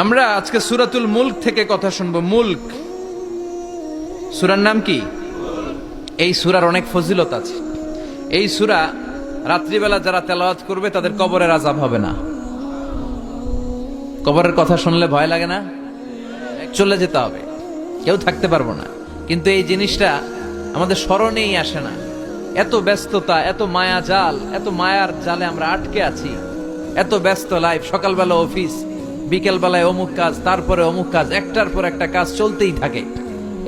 আমরা আজকে সূরাতুল মুলক থেকে কথা শুনবো। মুলক সূরার নাম কি? এই সূরার অনেক ফজিলত আছে। এই সূরা রাত্রিবেলা যারা তেলাওয়াত করবে তাদের কবরের আযাব হবে না। কবরের কথা শুনলে ভয় লাগে না? চলে যেতে হবে, কেউ থাকতে পারবো না। কিন্তু এই জিনিসটা আমাদের স্মরণেই আসে না। এত ব্যস্ততা, এত মায়া জাল, এত মায়ার জালে আমরা আটকে আছি। এত ব্যস্ত লাইফ, সকালবেলা অফিস, বিকেলবেলায় অমুক কাজ, তারপরে অমুক কাজ, একটার পর একটা কাজ চলতেই থাকে।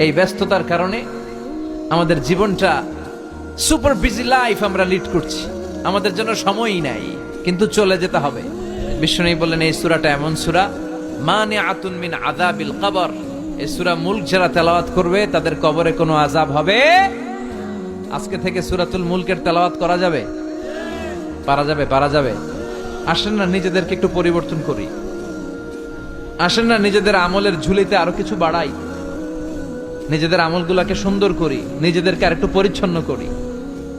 এই ব্যস্ততার কারণে আমাদের জীবনটা সুপার বিজি লাইফ আমরা লিড করছি, আমাদের জন্য সময়ই নাই, কিন্তু চলে যেতে হবে। বিষ্ণু বললেন এই সূরাটা এমন সূরা মানিআতুন মিন আযাবিল কবর। এই সূরা মুলক যারা তেলাওয়াত করবে তাদের কবরে কোনো আযাব হবে। আজকে থেকে সূরাতুল মুলকের তেলাওয়াত করা যাবে? পারা যাবে? পারা যাবে? আসেন না নিজেদেরকে একটু পরিবর্তন করি, আসেন না নিজেদের আমলের ঝুলিতে আরো কিছু বাড়াই, নিজেদের আমলগুলোকে সুন্দর করি, নিজেদেরকে আর একটু পরিচ্ছন্ন করি।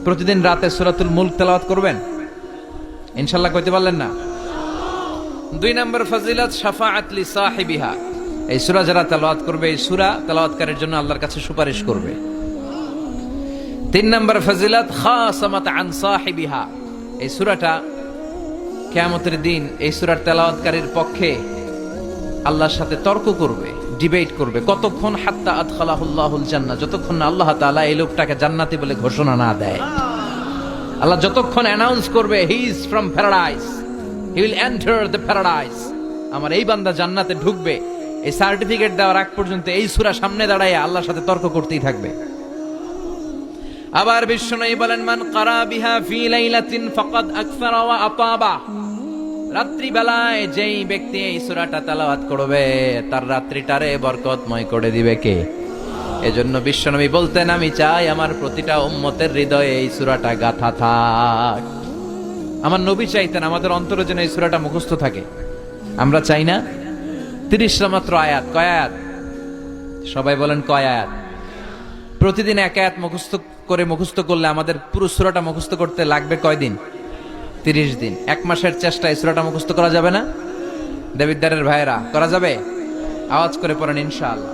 প্রতিদিন রাতে সূরাতুল মুলক তেলাওয়াত করবেন ইনশাআল্লাহ। কইতে পারলেন না? 2 নম্বর ফজিলত শাফাআত লি সাহিবিহা। এই সূরা যারা তেলাওয়াত করবে, এই সূরা তেলাওয়াতকারীর জন্য আল্লাহর কাছে সুপারিশ করবে। 3 নম্বর ফজিলত খাসামাত আন সাহিবিহা। এই সূরাটা কিয়ামতের দিন এই সূরার তেলাওয়াতকারীর পক্ষে আল্লাহর সাথে তর্ক করবে, ডিবেট করবে। কতক্ষণ? হাত্তা আদখালাহুল্লাহুল জান্নাহ, যতক্ষণ না আল্লাহ তাআলা এই লোকটাকে জান্নাতি বলে ঘোষণা না দেয়। আল্লাহ যতক্ষণ অ্যানাউন্স করবে he is from paradise, he will enter the paradise, আমার এই বান্দা জান্নাতে ঢুকবে, এই সার্টিফিকেট দেওয়ার আগ পর্যন্ত এই সূরা সামনে দাঁড়ায় আল্লাহর সাথে তর্ক করতেই থাকবে। আবার বিষ্ণু বলেন মান ক্বারা বিহা ফি লাইলাতিন ফাকাদ আকসারা ওয়া আতাবা। রাত্রি বেলায় যেই ব্যক্তি এই সূরাটা তেলাওয়াত করবে তার রাত্রিটারে বরকতময় করে দিবে কে? এজন্য বিশ্বনবী বলতেন আমি চাই আমার প্রতিটা উম্মতের হৃদয়ে এই সূরাটা গাঁথা থাক। আমার নবী চাইতেন আমাদের অন্তরে যেন এই সূরাটা মুখস্থ থাকে। আমরা চাই না? 30টা মাত্র আয়াত। কয় আয়াত? সবাই বলেন কয় আয়াত? প্রতিদিন এক আয়াত মুখস্থ করলে আমাদের পুরো সূরাটা মুখস্থ করতে লাগবে কয় দিন? 30 দিন। 1 মাসের চেষ্টায় সূরাটা মুখস্থ করা যাবে না? দেবিদ্দারের ভাইয়েরা করা যাবে? আওয়াজ করে পড়েন ইনশাআল্লাহ।